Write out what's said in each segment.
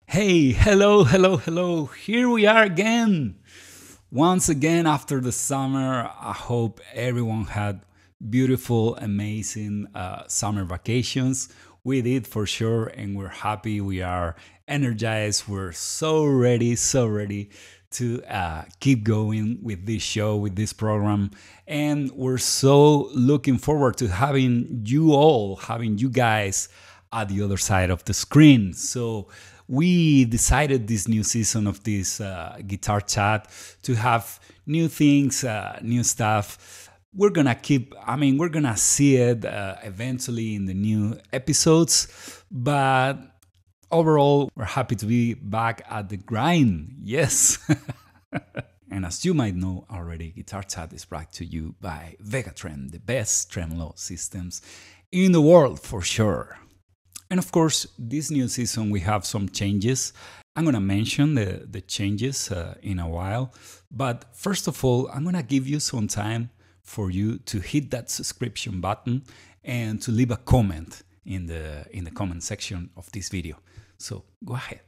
Hey, hello. Here we are again. Once again after the summer. I hope everyone had beautiful, amazing summer vacations. We did for sure, and we're happy. We are energized. We're so ready to keep going with this show, with this program. And we're so looking forward to having you guys at the other side of the screen. So we decided this new season of this guitar chat to have new things, new stuff. We're gonna see it eventually in the new episodes, but overall, we're happy to be back at the grind. Yes. And as you might know already, Guitar Chat is brought to you by Vegatrem, the best tremolo systems in the world for sure. And of course, this new season we have some changes. I'm going to mention the changes in a while. But first of all, I'm going to give you some time for you to hit that subscription button and to leave a comment in the comment section of this video. So go ahead.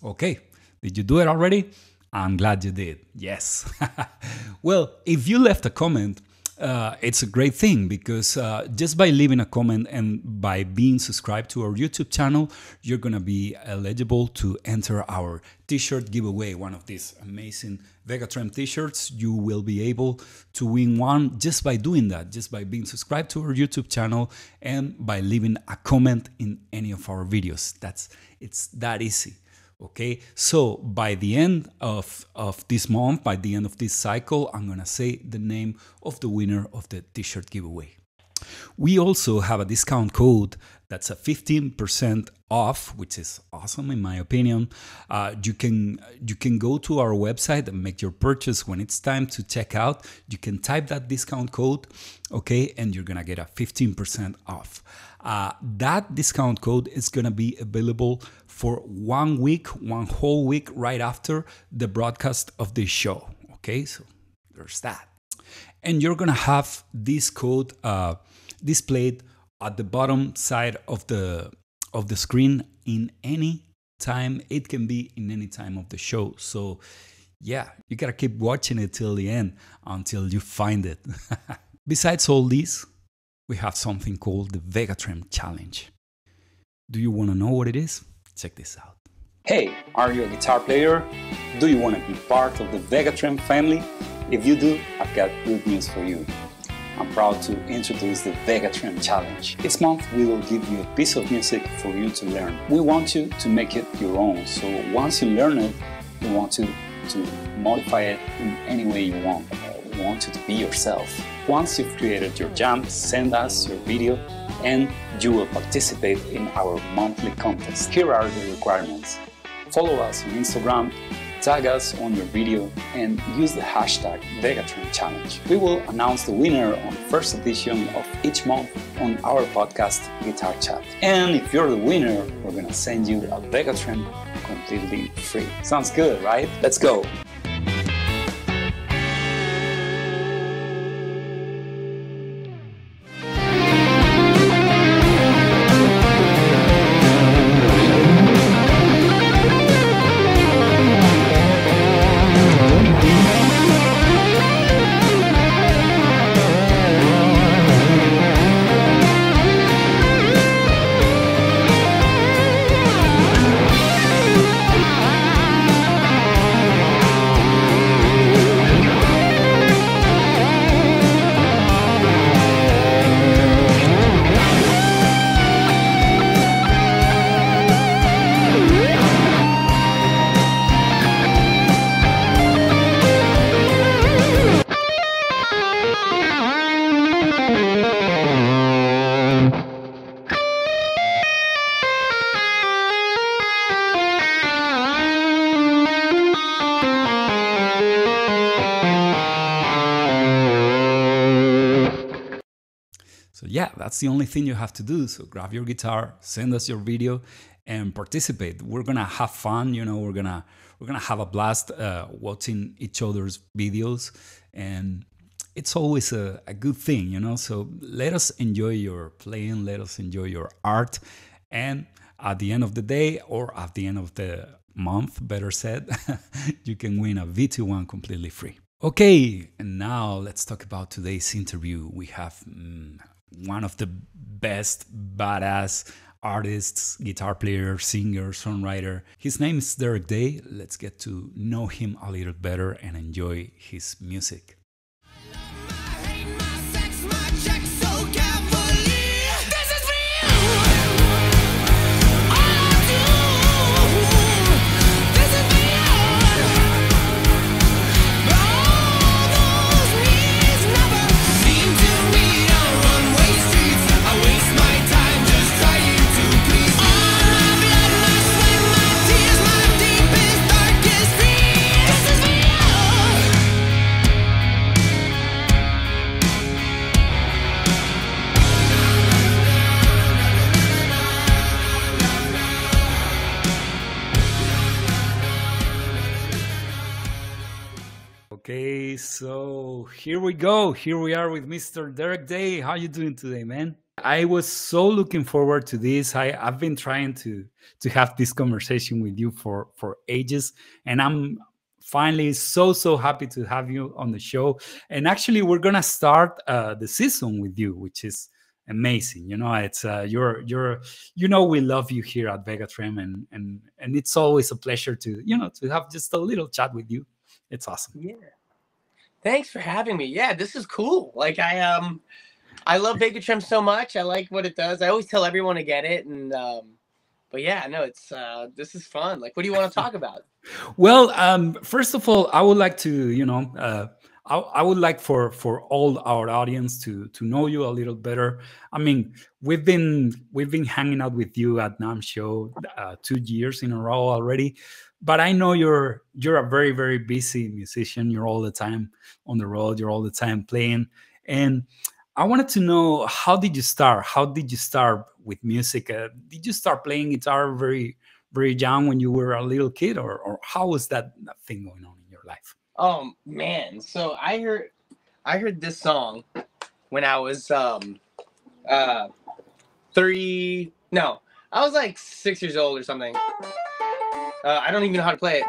Okay, did you do it already? I'm glad you did. Yes. Well, if you left a comment, it's a great thing because just by leaving a comment and by being subscribed to our YouTube channel, you're going to be eligible to enter our t-shirt giveaway, one of these amazing Vegatrem t-shirts. You will be able to win one just by doing that, just by being subscribed to our YouTube channel and by leaving a comment in any of our videos. It's that easy. Okay, so by the end of this month, by the end of this cycle, I'm gonna say the name of the winner of the t-shirt giveaway. We also have a discount code that's a 15% off, which is awesome in my opinion. You can go to our website and make your purchase. When it's time to check out, you can type that discount code, okay, and you're gonna get a 15% off. That discount code is gonna be available for 1 week, one whole week right after the broadcast of this show. Okay, so there's that. And you're gonna have this code displayed at the bottom side of the screen in any time. It can be in any time of the show. So yeah, you gotta keep watching it till the end until you find it. Besides all this, we have something called the Vegatrem Challenge. Do you want to know what it is? Check this out. Hey, are you a guitar player? Do you want to be part of the Vegatrem family? If you do, I've got good news for you. I'm proud to introduce the Vegatrem Challenge. This month we will give you a piece of music for you to learn. We want you to make it your own, so once you learn it, we want you to modify it in any way you want. We want you to be yourself. Once you've created your jam, send us your video and you will participate in our monthly contest. Here are the requirements. Follow us on Instagram, tag us on your video and use the hashtag Vegatrem Challenge. We will announce the winner on the first edition of each month on our podcast Guitar Chat. And if you're the winner, we're gonna send you a Vegatrem completely free. Sounds good, right? Let's go! that's the only thing you have to do. So grab your guitar, send us your video, and participate. We're gonna have fun. We're gonna have a blast watching each other's videos, and it's always a good thing. So let us enjoy your playing, let us enjoy your art, and at the end of the day, or at the end of the month, better said, you can win a VT1 completely free. Okay, and now let's talk about today's interview. We have one of the best badass artists, guitar player, singer, songwriter. His name is Derek Day. Let's get to know him a little better and enjoy his music. Okay, so here we go. Here we are with Mr. Derek Day. How you doing today, man? I was so looking forward to this. I've been trying to have this conversation with you for ages, and I'm finally so happy to have you on the show. And actually, we're gonna start the season with you, which is amazing. It's we love you here at Vegatrem, and it's always a pleasure to to have just a little chat with you. It's awesome. Yeah. Thanks for having me. Yeah, this is cool. Like I love Vegatrim so much. I like what it does. I always tell everyone to get it. And but yeah, no, it's this is fun. Like, what do you want to talk about? Well, first of all, I would like to, I would like for all our audience to know you a little better. I mean, we've been hanging out with you at NAMM show 2 years in a row already. But I know you're a very, very busy musician. You're all the time on the road. You're all the time playing. And I wanted to know, how did you start? How did you start with music? Did you start playing guitar very, very young when you were a little kid? Or how was that thing going on in your life? Oh, man. So I heard this song when I was 3. No, I was like 6 years old or something. I don't even know how to play it.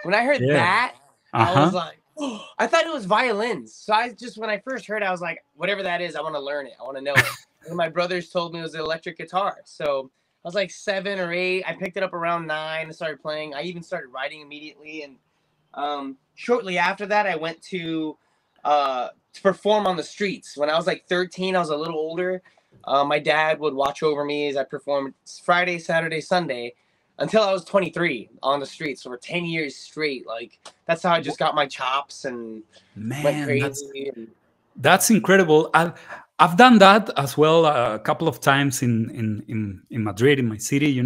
When I heard that, I was like, oh, I thought it was violins. So when I first heard it, I was like, whatever that is, I want to learn it. I want to know it. And my brothers told me it was an electric guitar. So I was like 7 or 8. I picked it up around 9 and started playing. I even started writing immediately. And shortly after that, I went to perform on the streets. When I was like 13, I was a little older. My dad would watch over me as I performed Friday, Saturday, Sunday until I was 23 on the streets. So for 10 years straight. Like, that's how I just got my chops and went crazy. That's incredible. I've done that as well a couple of times in Madrid, in my city,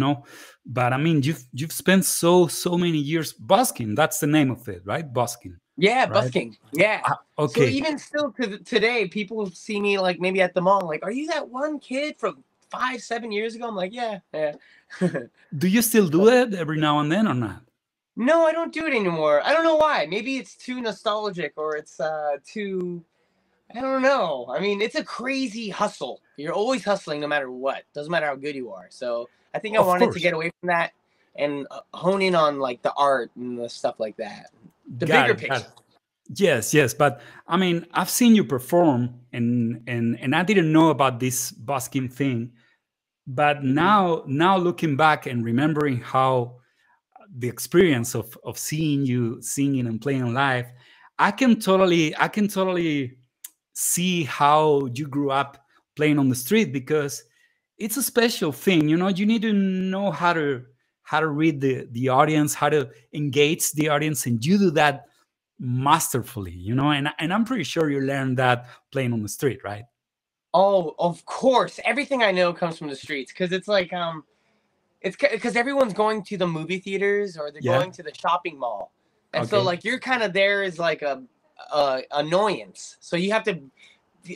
But I mean, you've spent so many years busking. That's the name of it, right? Busking. Yeah, right? busking. Yeah. Okay. So even still today, people see me like maybe at the mall, like, are you that one kid from 5-7 years ago? I'm like, yeah. Do you still do it every now and then or not? No, I don't do it anymore. I don't know why. Maybe it's too nostalgic, or it's too, I don't know. I mean, it's a crazy hustle. You're always hustling no matter what. Doesn't matter how good you are. So I think I wanted to get away from that and hone in on like the art and the stuff like that. The bigger picture. Yes. But I mean, I've seen you perform and I didn't know about this busking thing. But now looking back and remembering how the experience of seeing you singing and playing live, I can totally see how you grew up playing on the street, because it's a special thing. You need to know how to read the audience, how to engage the audience, and you do that masterfully, and I'm pretty sure you learned that playing on the street, right? Oh, of course. Everything I know comes from the streets, because it's like it's because everyone's going to the movie theaters or they're going to the shopping mall, and so like you're kind of there as like a annoyance. So you have to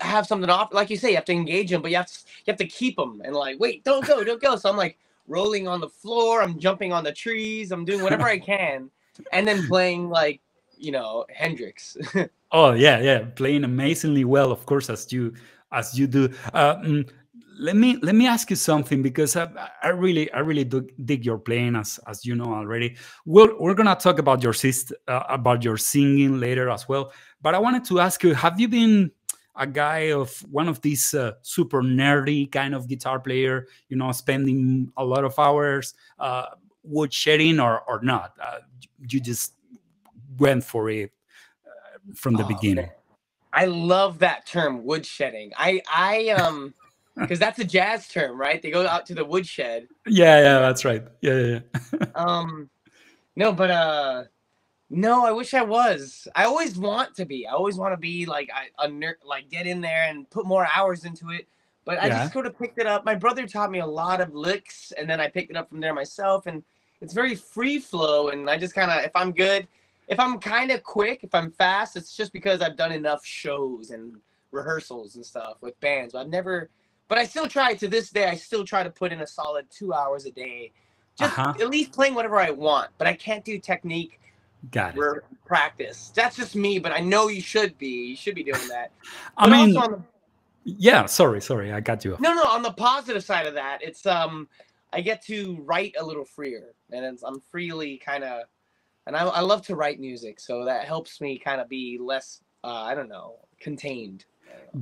have something off, like you say, you have to engage them, but you have to keep them and like, wait, don't go. So I'm like rolling on the floor, I'm jumping on the trees, I'm doing whatever I can, and then playing like, you know, Hendrix. Oh yeah, playing amazingly well, of course, as you do. Let me ask you something, because I really do dig your playing, as you know already. We're gonna talk about about your singing later as well. But I wanted to ask you: have you been a guy of one of these super nerdy kind of guitar player? You know, spending a lot of hours woodshedding, or not? You just went for it from the beginning. Man. I love that term, woodshedding. I because that's a jazz term, right? They go out to the woodshed. Yeah, that's right. Yeah. No, but no, I wish I was. I always want to be. I always want to be like a nerd, like get in there and put more hours into it. But I just sort of picked it up. My brother taught me a lot of licks, and then I picked it up from there myself. And it's very free flow. And I just kind of, if I'm good, if I'm kind of quick, if I'm fast, it's just because I've done enough shows and rehearsals and stuff with bands. But I still try to this day. I still try to put in a solid 2 hours a day, just at least playing whatever I want. But I can't do technique. Got it. Practice. That's just me, but I know you should be. You should be doing that. I mean, yeah. Sorry, I got you off. No. On the positive side of that, it's I get to write a little freer, and I'm freely kind of, and I love to write music, so that helps me kind of be less, I don't know, contained.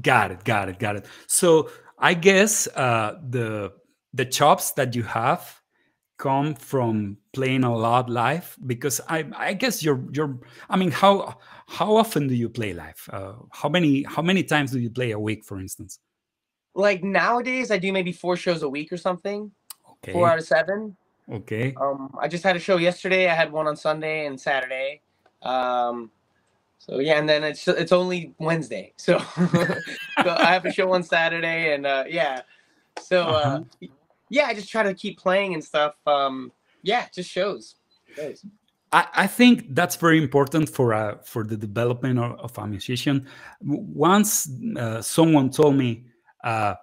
Got it. So I guess the chops that you have come from playing a lot live, because I guess you're I mean, how often do you play live? How many times do you play a week, for instance? Like nowadays I do maybe 4 shows a week or something. Okay. 4 out of 7. Okay. I just had a show yesterday. I had one on Sunday and Saturday. So yeah, and then it's only Wednesday. So, so I have a show on Saturday, and yeah. So yeah, I just try to keep playing and stuff. Yeah, just shows. I think that's very important for the development of a musician. Once someone told me a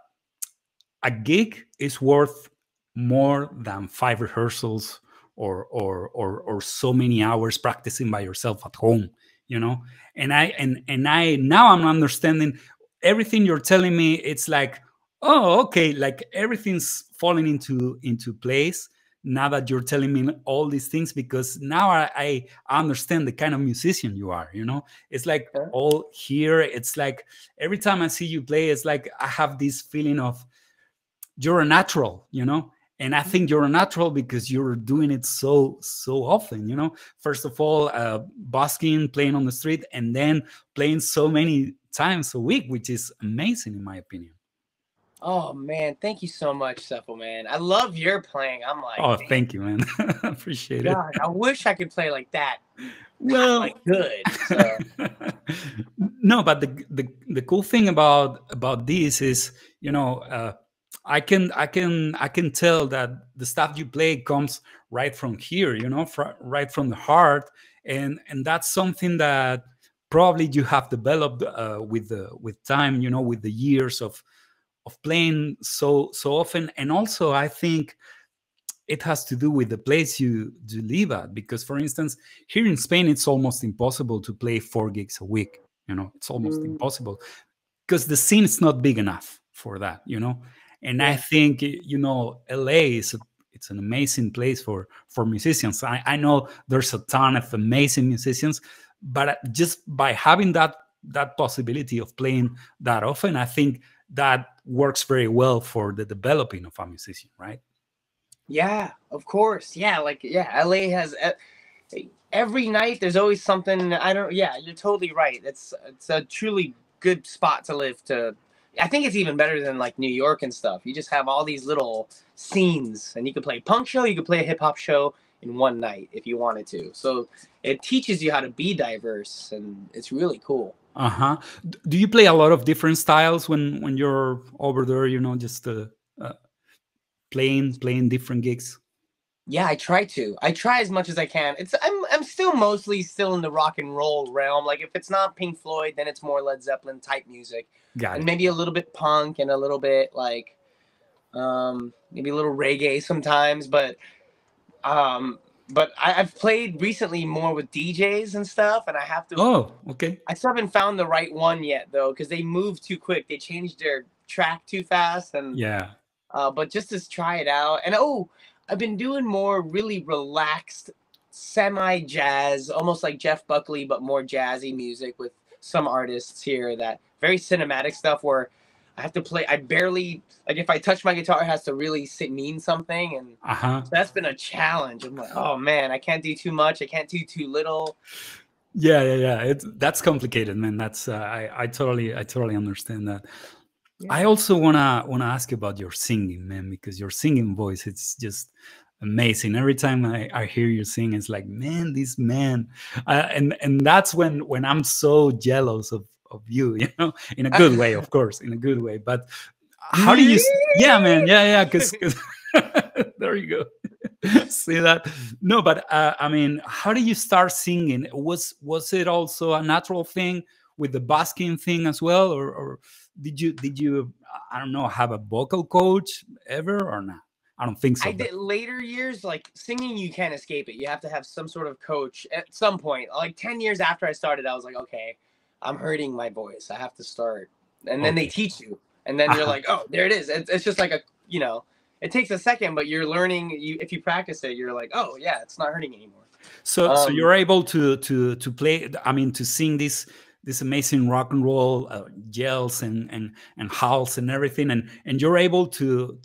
gig is worth more than 5 rehearsals or so many hours practicing by yourself at home, you know. And I now I'm understanding everything you're telling me. It's like, oh, okay, like everything's falling into place now that you're telling me all these things, because now I understand the kind of musician you are, you know. It's like all here. It's like every time I see you play, it's like I have this feeling of you're a natural, you know. And I think you're a natural because you're doing it so often, you know. First of all, busking, playing on the street, and then playing so many times a week, which is amazing in my opinion. Oh man, thank you so much, Seppo, man. I love your playing. I'm like, oh, thank you, man. Appreciate it. God, I wish I could play like that. Well, like good. So. No, but the cool thing about this is, you know, I can tell that the stuff you play comes right from here, you know, right from the heart, and that's something that probably you have developed with time, you know, with the years of playing so often. And also I think it has to do with the place you live at, because for instance, here in Spain it's almost impossible to play 4 gigs a week, you know. It's almost impossible because the scene is not big enough for that, you know. And I think, you know, LA it's an amazing place for musicians. I know there's a ton of amazing musicians, but just by having that possibility of playing that often, I think that works very well for the developing of a musician, right? Yeah, of course. Yeah, like, yeah, LA has every night there's always something. Yeah, you're totally right. It's a truly good spot to live. I think it's even better than like New York and stuff. You just have all these little scenes, and you can play a punk show, you can play a hip hop show in one night if you wanted to. So it teaches you how to be diverse, and it's really cool. Do you play a lot of different styles when you're over there, you know, just playing different gigs? Yeah, I try to. I try as much as I can. I'm still mostly still in the rock and roll realm. Like if it's not Pink Floyd, then it's more Led Zeppelin type music, Got and it. maybe a little bit punk and a little bit like maybe a little reggae sometimes. But I've played recently more with DJs and stuff, and Oh, okay. I still haven't found the right one yet though, because they move too quick. They changed their track too fast, and Yeah. but just to try it out. And I've been doing more really relaxed, semi-jazz, almost like Jeff Buckley, but more jazzy music with some artists here, that very cinematic stuff where I have to play. I barely, like if I touch my guitar, it has to really mean something. And so that's been a challenge. I'm like, oh man, I can't do too much. I can't do too little. Yeah. That's complicated, man. That's I totally understand that. Yeah. I also wanna ask you about your singing, man, because your singing voice, it's just amazing. Every time I hear you sing, it's like, man, this man, and that's when I'm so jealous of you, you know, in a good way, of course, in a good way. But how do you? Yeah, man, yeah, because there you go. See that? No, but I mean, how do you start singing? Was it also a natural thing with the basking thing as well, or did you I don't know, have a vocal coach ever or not? I don't think so. I did later years, like singing, you can't escape it. You have to have some sort of coach at some point. Like 10 years after I started, I was like, okay, I'm hurting my voice. I have to start. And then they teach you. And then you're like, oh, there it is. It's just like it takes a second, but you're learning. If you practice it, you're like, oh yeah, it's not hurting anymore. So you're able to play. I mean, to sing this amazing rock and roll yells and howls and everything, and you're able to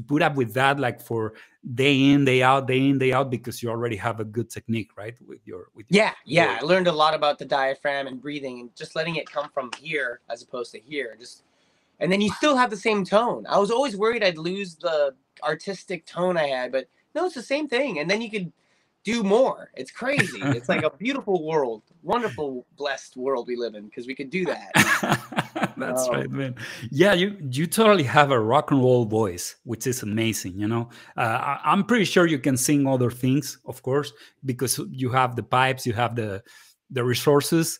put up with that, like for day in day out, because you already have a good technique, right? With your yeah. I learned a lot about the diaphragm and breathing and just letting it come from here as opposed to here. And then you still have the same tone. I was always worried I'd lose the artistic tone I had, but no, it's the same thing. And then you could do more. It's crazy. It's like a beautiful world, wonderful, blessed world we live in, because we could do that. That's right, man. Yeah, you totally have a rock and roll voice, which is amazing. You know, I'm pretty sure you can sing other things, of course, because you have the pipes, you have the resources.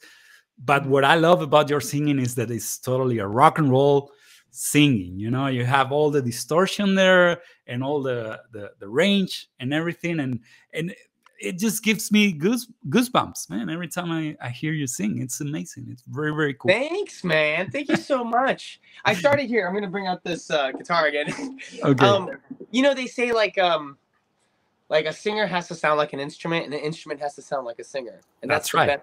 But what I love about your singing is that it's totally a rock and roll singing. You know, you have all the distortion there and all the range and everything, and it just gives me goosebumps, man. Every time I hear you sing, it's amazing. It's very, very cool. Thanks, man. Thank you so much. I started here. I'm going to bring out this guitar again. Okay. You know, they say like a singer has to sound like an instrument, and an instrument has to sound like a singer. And that's right.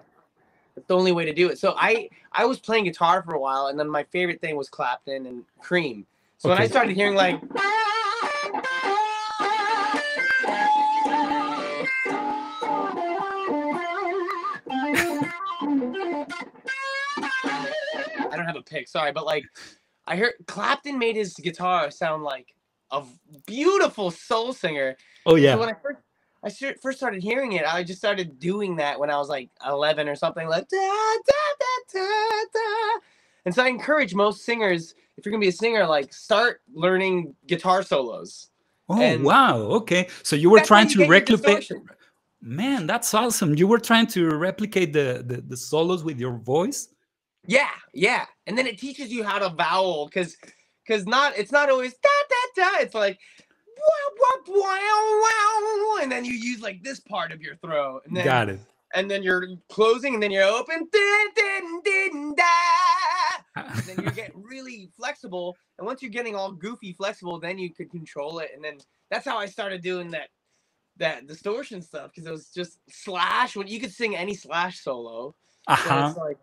That's the only way to do it. So I was playing guitar for a while, and then my favorite thing was Clapton and Cream. So when I started hearing like, I don't have a pick, sorry, but like I heard Clapton made his guitar sound like a beautiful soul singer. Oh yeah. So when I first started hearing it, I just started doing that when I was like 11 or something, like da, da, da, da, da. And so I encourage most singers, if you're gonna be a singer, like start learning guitar solos. Oh wow, okay. So you were trying to replicate. Man, that's awesome. You were trying to replicate the solos with your voice. Yeah. And then it teaches you how to vowel, because it's not always da da da. It's like wow, wow, and then you use like this part of your throat. And then, got it. And then you're closing, and then you're open. Din, din, din, da. And then you get really flexible. And once you're getting all goofy flexible, then you could control it. And then that's how I started doing that distortion stuff, because it was just Slash. When you could sing any Slash solo, so it's like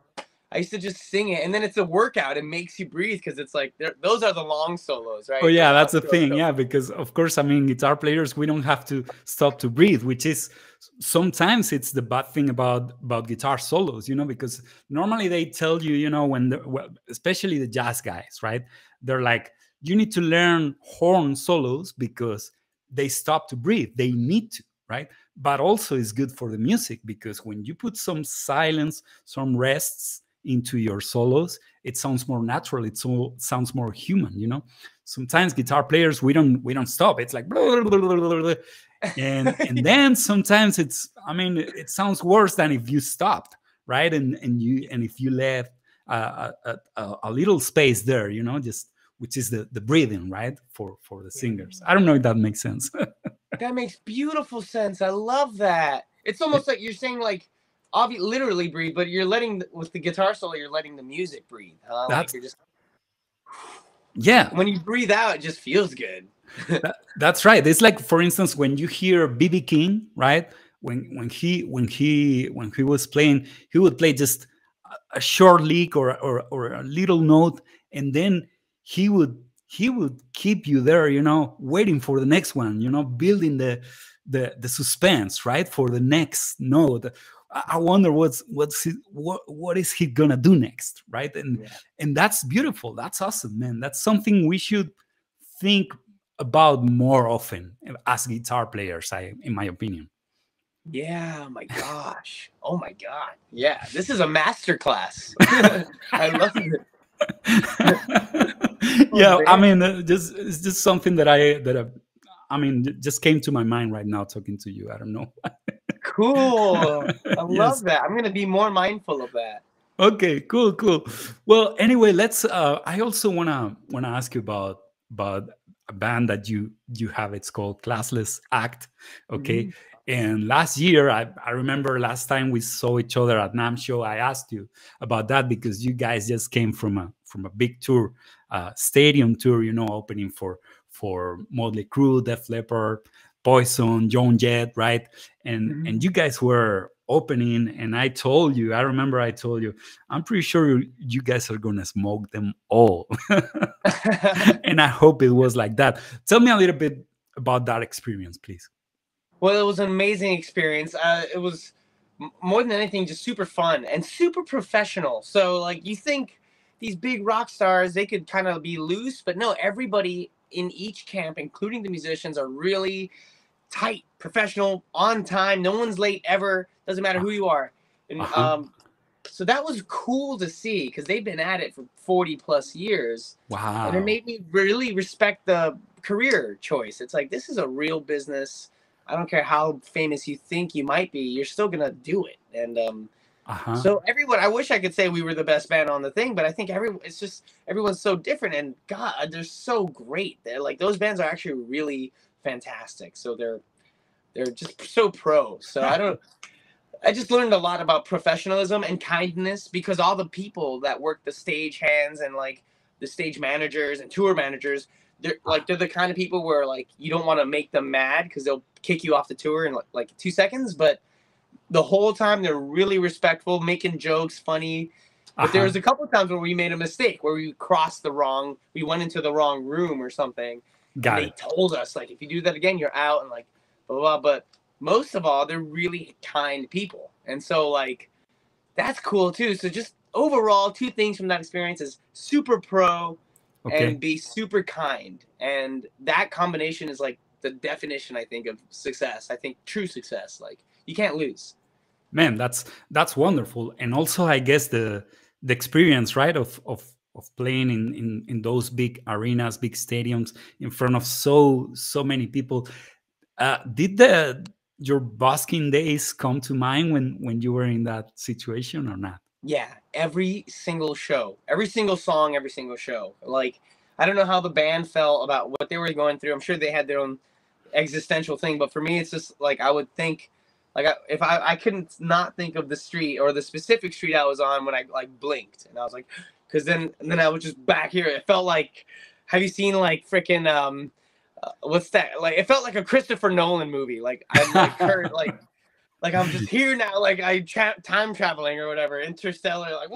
I used to just sing it, and then it's a workout. It makes you breathe, because it's like those are the long solos, right? Oh yeah, that's the thing. Yeah, because of course, I mean, guitar players, we don't have to stop to breathe, which is sometimes it's the bad thing about guitar solos, you know, because normally they tell you, you know, especially the jazz guys, right? They're like, you need to learn horn solos because they stop to breathe. They need to, right? But also it's good for the music, because when you put some silence, some rests into your solos, it sounds more natural. It sounds more human, you know. Sometimes guitar players, we don't stop. It's like blah, blah, blah, blah, blah, and then sometimes it's, I mean, it sounds worse than if you stopped, right? And if you left a little space there, you know, just, which is the breathing, right, for the singers. I don't know if that makes sense. That makes beautiful sense. I love that. It's almost like you're saying, like, literally breathe, but you're letting, with the guitar solo, you're letting the music breathe. Huh? Like you're just, yeah. When you breathe out, it just feels good. That's right. It's like, for instance, when you hear B.B. King, right? When he was playing, he would play just a short lick or a little note, and then he would keep you there, you know, waiting for the next one, you know, building the suspense, right, for the next note. I wonder what is he gonna do next, right? And that's beautiful. That's awesome, man. That's something we should think about more often as guitar players, in my opinion. Yeah. Oh my gosh. Oh my God. Yeah. This is a masterclass. I love it. Yeah, I mean, it's just something that I mean, just came to my mind right now talking to you. I don't know. Cool. I love that. I'm gonna be more mindful of that. Okay, cool. Well, anyway, let's. I also wanna ask you about a band that you have. It's called Classless Act. Okay. And last year, I remember last time we saw each other at NAMM show, I asked you about that because you guys just came from a big tour, stadium tour, you know, opening for Motley Crue, Def Leppard, Poison, Joan Jett, right? And you guys were opening, and I remember I told you, I'm pretty sure you guys are gonna smoke them all. And I hope it was like that. Tell me a little bit about that experience, please. Well, it was an amazing experience. It was more than anything just super fun and super professional. So, like, you think these big rock stars, they could kind of be loose, but no, everybody in each camp, including the musicians, are really tight, professional, on time. No one's late ever. Doesn't matter who you are. And so that was cool to see because they've been at it for 40 plus years. Wow. And it made me really respect the career choice. It's like, this is a real business. I don't care how famous you think you might be, you're still gonna do it. And so everyone, I wish I could say we were the best band on the thing, but I think everyone's so different, and God, they're so great. They're like, those bands are actually really fantastic. So they're just so pro. So I just learned a lot about professionalism and kindness because all the people that work the stage hands and like the stage managers and tour managers, they're the kind of people where like you don't want to make them mad because they'll kick you off the tour in like 2 seconds, but the whole time they're really respectful, making jokes, funny. But there was a couple of times where we made a mistake, where we went into the wrong room or something. They told us, like, if you do that again, you're out, and like, blah, blah, blah. But most of all, they're really kind people. And so, like, that's cool, too. So just overall, 2 things from that experience is super pro and be super kind. And that combination is, like, the definition, I think, of success. I think true success. Like, you can't lose. Man, that's wonderful. And also, I guess the experience, right, of playing in those big arenas, big stadiums, in front of so many people. Did your busking days come to mind when you were in that situation or not? Yeah, every single show, every single song, every single show. Like, I don't know how the band felt about what they were going through. I'm sure they had their own existential thing, but for me, it's just like I would think, like, if I couldn't not think of the street or the specific street I was on when I like blinked, and I was like, because then I was just back here. It felt like, have you seen like freaking what's that? Like, it felt like a Christopher Nolan movie. Like I'm like like I'm just here now. Like time traveling or whatever, Interstellar. Like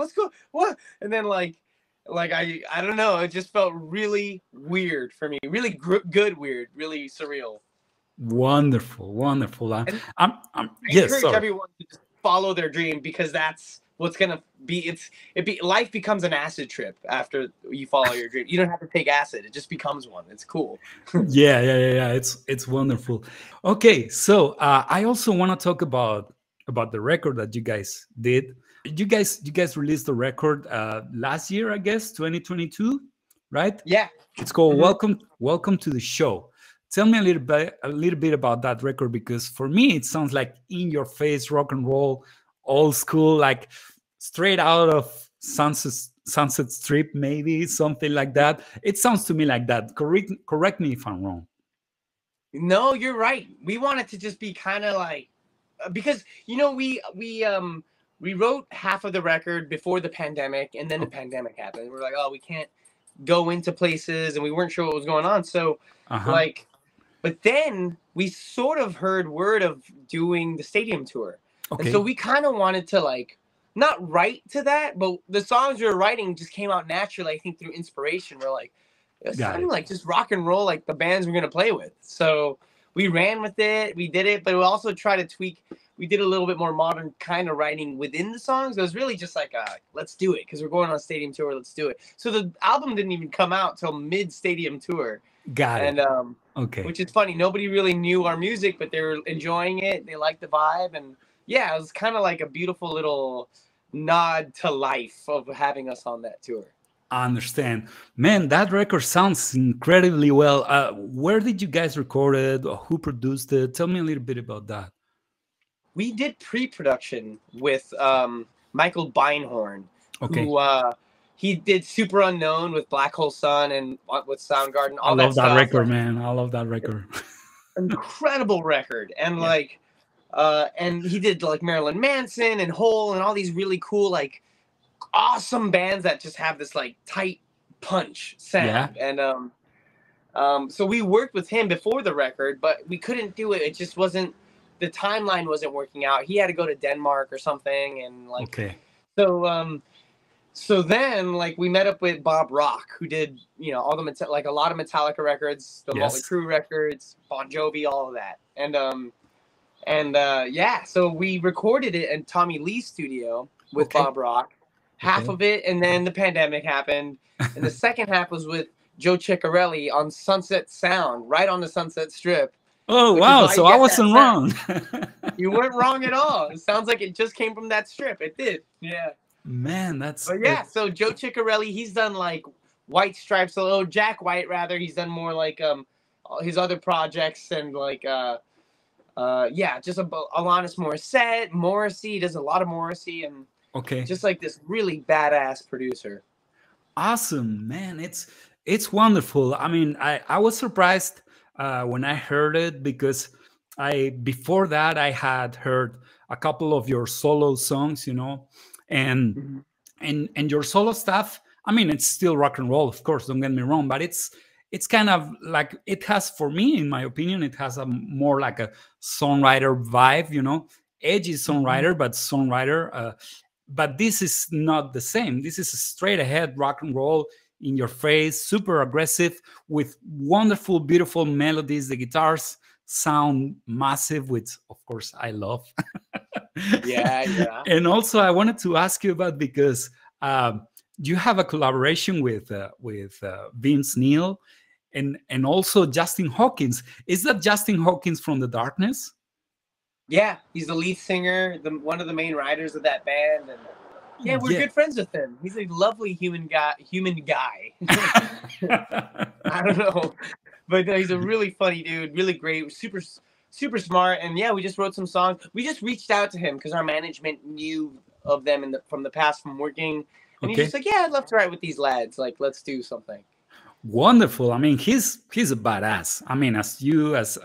what? And then like I don't know. It just felt really weird for me. Really good, weird, really surreal. Wonderful. I Yes, encourage everyone to just follow their dream because that's what's gonna be. Life becomes an acid trip after you follow your dream. You don't have to take acid; it just becomes one. It's cool. Yeah. It's wonderful. Okay, so I also want to talk about the record that you guys did. You guys released the record last year, I guess, 2022, right? Yeah. It's called Welcome to the Show. Tell me a little bit about that record, because for me it sounds like in your face rock and roll, old school, like straight out of Sunset Strip, maybe something like that. It sounds to me like that. Correct me if I'm wrong. No, you're right. We wanted to just be kind of like, because we wrote half of the record before the pandemic, and then the pandemic happened. We're like, oh, we can't go into places, and we weren't sure what was going on. So, like, but then we sort of heard word of doing the stadium tour, and so we kind of wanted to like not write to that, but the songs we were writing just came out naturally. I think through inspiration. We're like, it sounded like just rock and roll, like the bands we're gonna play with. So we ran with it, we did it, but we also tried to tweak. We did a little bit more modern kind of writing within the songs. It was really just like, let's do it because we're going on a stadium tour. Let's do it. So the album didn't even come out till mid-stadium tour. Got it. And which is funny. Nobody really knew our music, but they were enjoying it. They liked the vibe, and yeah, it was kind of like a beautiful little nod to life of having us on that tour. I understand. Man, that record sounds incredibly well. Where did you guys record it? Or who produced it? Tell me a little bit about that. We did pre-production with Michael Beinhorn, who he did Super Unknown with Black Hole Sun and with Soundgarden. I love that record, man. I love that record. Incredible record. And like, and he did like Marilyn Manson and Hole and all these really cool, like, awesome bands that just have this like tight punch sound. And so we worked with him before the record, but we couldn't do it. It just wasn't, the timeline wasn't working out. He had to go to Denmark or something, and like so then like we met up with Bob Rock, who did all the like a lot of Metallica records, the Motley Crue records, Bon Jovi, all of that. And so we recorded it in Tommy Lee's studio with Bob Rock, half of it, and then the pandemic happened, and the second half was with Joe Ciccarelli on Sunset Sound, right on the Sunset Strip. Oh, wow. So I wasn't wrong. You weren't wrong at all. It sounds like it just came from that strip. It did. Yeah. Man, that's... But yeah, so Joe Ciccarelli, he's done like White Stripes, Jack White rather. He's done more like his other projects, and like just Alanis Morissette, Morrissey. He does a lot of Morrissey, and just like this really badass producer. Awesome, man. It's wonderful. I mean, I was surprised when I heard it, because before that I had heard a couple of your solo songs, and your solo stuff. I mean, it's still rock and roll, of course, don't get me wrong, but it's kind of like, it has, for me, in my opinion, it has a more like a songwriter vibe, edgy songwriter, but songwriter. But this is not the same. This is a straight ahead rock and roll, in your face, super aggressive, with wonderful, beautiful melodies. The guitars sound massive, which of course I love. Yeah. And also I wanted to ask you about, because you have a collaboration with Vince Neil and also Justin Hawkins. Is that Justin Hawkins from The Darkness? Yeah, he's the lead singer, one of the main writers of that band, and yeah, we're good friends with him. He's a lovely human guy. I don't know, but no, he's a really funny dude, really great, super smart. And yeah, we just wrote some songs. We just reached out to him because our management knew of them from the past, from working, and he's just like, yeah, I'd love to write with these lads. Like, let's do something. Wonderful. I mean, he's a badass. I mean, as you, as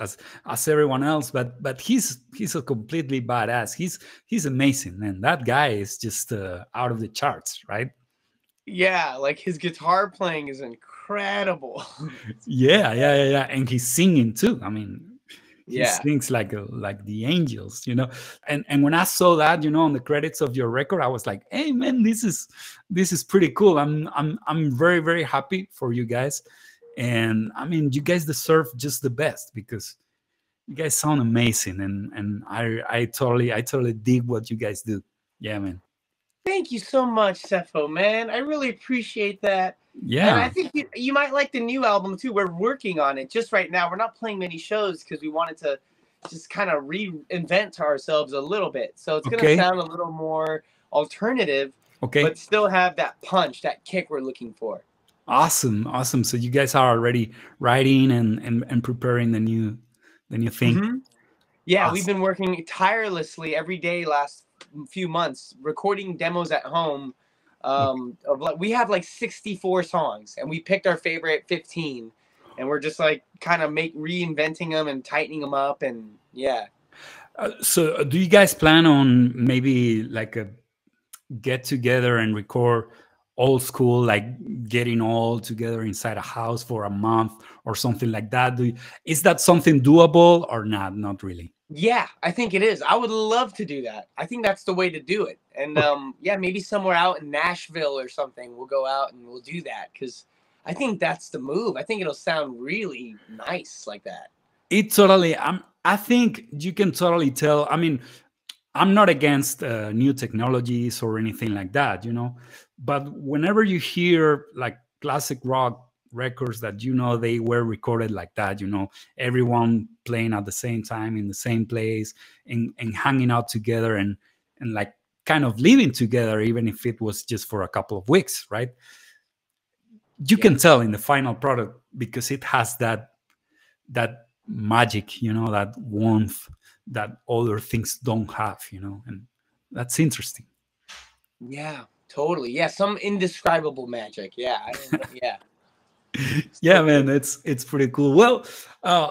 everyone else, but he's a completely badass. He's amazing, and that guy is just out of the charts, right? Yeah, like his guitar playing is incredible. Yeah, and he's singing too. I mean, he sings like the angels, And when I saw that, on the credits of your record, I was like, hey man, this is pretty cool. I'm very, very happy for you guys. And I mean, you guys deserve just the best, because you guys sound amazing, and I totally dig what you guys do. Yeah, man. Thank you so much, Cepho, man. I really appreciate that. Yeah. And I think you might like the new album too. We're working on it just right now. We're not playing many shows because we wanted to just kind of reinvent ourselves a little bit. So it's going to sound a little more alternative, but still have that punch, that kick we're looking for. Awesome, awesome. So you guys are already writing and preparing the new thing. Mm-hmm. Yeah, we've Awesome. been working tirelessly every day last few months, recording demos at home. We have like 64 songs, and we picked our favorite 15, and we're just like kind of reinventing them and tightening them up, and yeah. So do you guys plan on maybe like a get together and record old school, like getting all together inside a house for a month or something like that? Is that something doable or not? Not really. Yeah, I think it is. I would love to do that. I think that's the way to do it. And Okay. yeah, maybe somewhere out in Nashville or something, we'll go out and we'll do that, because I think that's the move. I think it'll sound really nice like that. It totally. I think you can totally tell. I mean, I'm not against new technologies or anything like that, but whenever you hear like classic rock records that they were recorded like that, everyone playing at the same time in the same place and hanging out together and like kind of living together, even if it was just for a couple of weeks, right? You can tell in the final product because it has that magic, that warmth that other things don't have, and that's interesting. Yeah, totally. Yeah, some indescribable magic. Yeah, yeah. Yeah, man, it's pretty cool. Well,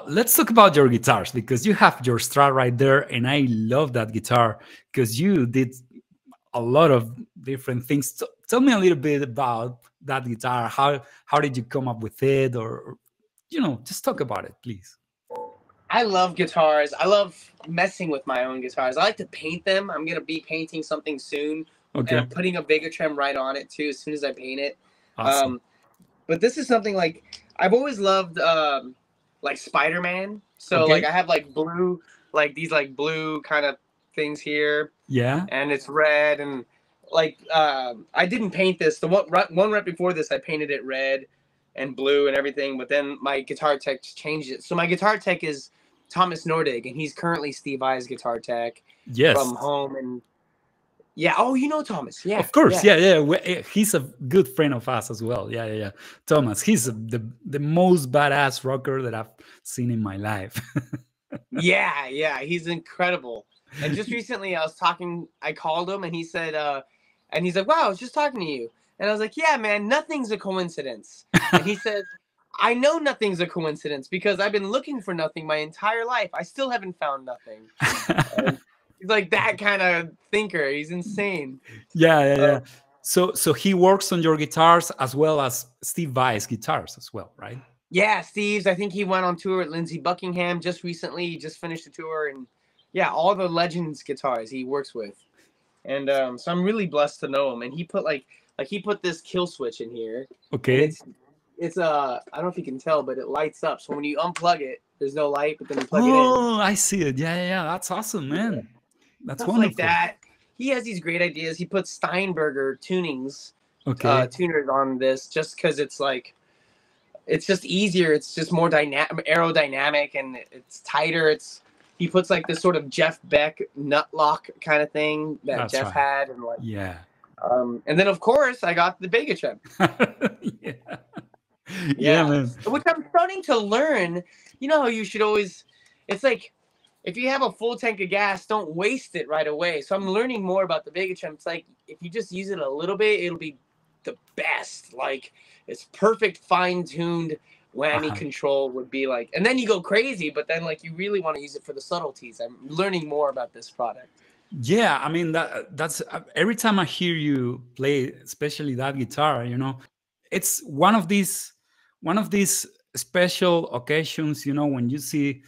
let's talk about your guitars, because you have your Strat right there, and I love that guitar because you did a lot of different things. Tell me a little bit about that guitar. How did you come up with it, or just talk about it, please. I love guitars. I love messing with my own guitars. I like to paint them. I'm gonna be painting something soon, and I'm Okay, putting a Bigatrim right on it too as soon as I paint it. awesome. But this is something like I've always loved, like Spider-Man. So like Okay, I have like blue, like these like blue kind of things here, yeah. and it's red, and like I didn't paint this. The one right before this, I painted it red and blue and everything. But then my guitar tech changed it. So my guitar tech is Thomas Nordig, and he's currently Steve Vai's guitar tech Yes, from home. And yeah, oh, you know Thomas? Yeah, of course. yeah. Yeah, yeah. He's a good friend of us as well. Yeah, yeah, yeah. Thomas, he's the most badass rocker that I've seen in my life. Yeah, yeah, he's incredible. And just recently I called him, and he said, and he's like, wow, I was just talking to you. And I was like, yeah, man, nothing's a coincidence. And he said, I know nothing's a coincidence because I've been looking for nothing my entire life. I still haven't found nothing. And he's like that kind of thinker. He's insane. Yeah, yeah, yeah. So he works on your guitars as well as Steve Vai's guitars as well, right? Yeah, Steve's. I think he went on tour with Lindsey Buckingham just recently. He just finished a tour, and yeah, all the Legends guitars he works with. And so I'm really blessed to know him. And he put he put this kill switch in here, and Okay. it's I don't know if you can tell, but it lights up. So when you unplug it, there's no light, but then you plug it in. Oh, I see it. Yeah, yeah, yeah. That's awesome, man. Yeah. That's Stuff like wonderful. that. He has these great ideas. He puts Steinberger tuners on this just because it's like it's just easier. It's just more aerodynamic, and it's tighter. He puts like this sort of Jeff Beck nut lock kind of thing that That's Jeff right. had, and like Yeah. And then of course I got the Bigatrim. Yeah. Yeah, Yeah, man. which I'm starting to learn. You know how you should always. It's like if you have a full tank of gas, don't waste it right away. So I'm learning more about the Bigatrim. It's like if you just use it a little bit, it'll be the best. Like it's perfect, fine-tuned whammy control would be like, and then you go crazy. But then like you really want to use it for the subtleties. I'm learning more about this product. Yeah, I mean that's every time I hear you play, especially that guitar, it's one of these special occasions, when you see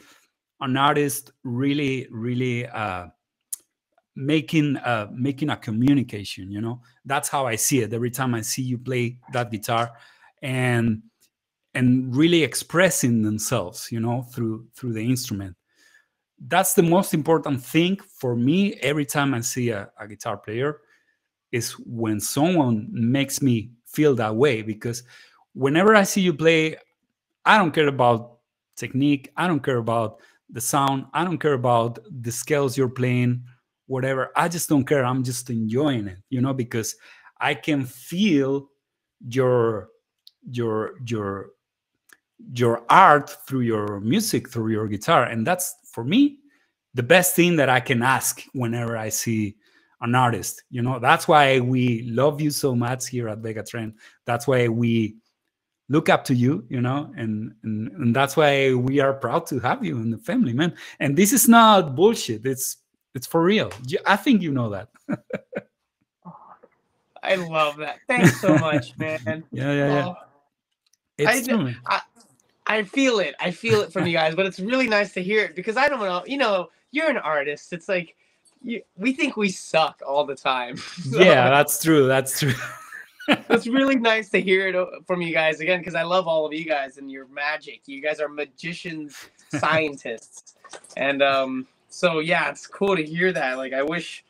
an artist really, really making a communication. That's how I see it every time I see you play that guitar, and really expressing themselves, through the instrument. That's the most important thing for me every time I see a guitar player, is when someone makes me feel that way. Because whenever I see you play, I don't care about technique, I don't care about the sound, I don't care about the scales you're playing, whatever. I just don't care. I'm just enjoying it, because I can feel your your art through your music, through your guitar. And that's, for me, the best thing that I can ask whenever I see an artist. You know, that's why we love you so much here at Vegatrend. That's why we look up to you, you know, and that's why we are proud to have you in the family, man. And this is not bullshit. It's for real. I think you know that. I love that. Thanks so much, man. Yeah. It's true, man. I feel it. I feel it from you guys, but it's really nice to hear it because I don't know, you know, you're an artist. It's like we think we suck all the time. So, yeah, that's true. That's true. It's really nice to hear it from you guys again because I love all of you guys and your magic. You guys are magicians, scientists, and so yeah, it's cool to hear that. Like I wish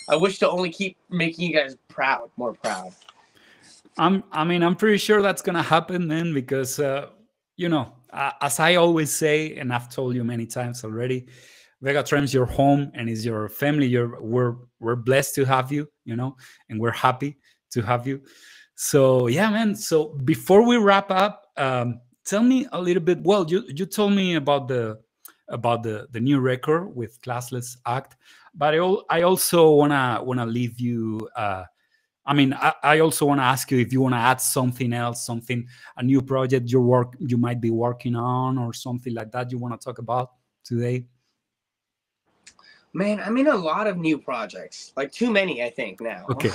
to only keep making you guys proud, more proud. I'm pretty sure that's gonna happen, man, because you know, as I always say, and I've told you many times already, Vegatrend's your home and is your family. We're blessed to have you, you know, and we're happy to have you. So yeah, man. So before we wrap up, tell me a little bit. Well, you told me about the new record with Classless Act, but I also wanna leave you. I also want to ask you if you want to add something else, a new project you might be working on, or something like that you want to talk about today. Man, I'm in a lot of new projects, like too many, I think now. Okay.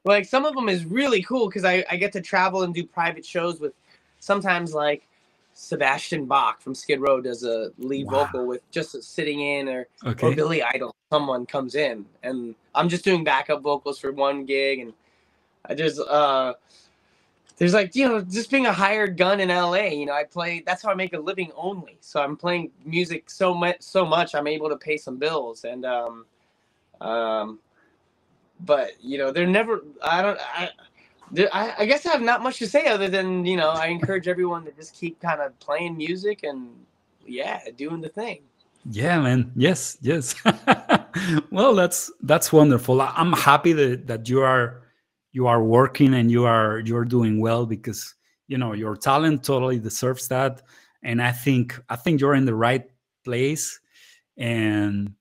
Like some of them is really cool because I get to travel and do private shows with sometimes like Sebastian Bach from Skid Row does a lead vocal with just sitting in, or Billy Idol, someone comes in and I'm just doing backup vocals for one gig, and I just there's like, you know, just being a hired gun in LA, you know, I play, that's how I make a living only. So I'm playing music so much I'm able to pay some bills. And but you know, they're never, I guess I have not much to say other than, you know, I encourage everyone to just keep kind of playing music and yeah, doing the thing. Yeah, man. Yes. Well, that's wonderful. I'm happy that you are working and you're doing well, because you know your talent totally deserves that, and I think you're in the right place. And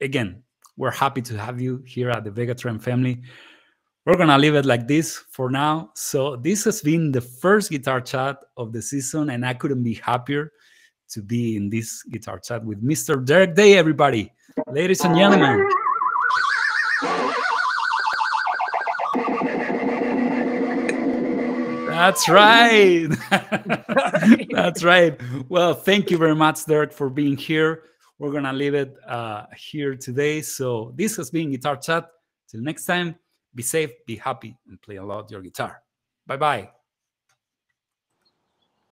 again, we're happy to have you here at the Vegatrend family. We're gonna leave it like this for now. So this has been the first guitar chat of the season, and I couldn't be happier to be in this guitar chat with Mr. Derek Day, everybody. Ladies and gentlemen. That's right. That's right. Well, thank you very much, Derek, for being here. We're going to leave it here today. So this has been Guitar Chat. Till next time, be safe, be happy, and play a lot your guitar. Bye-bye.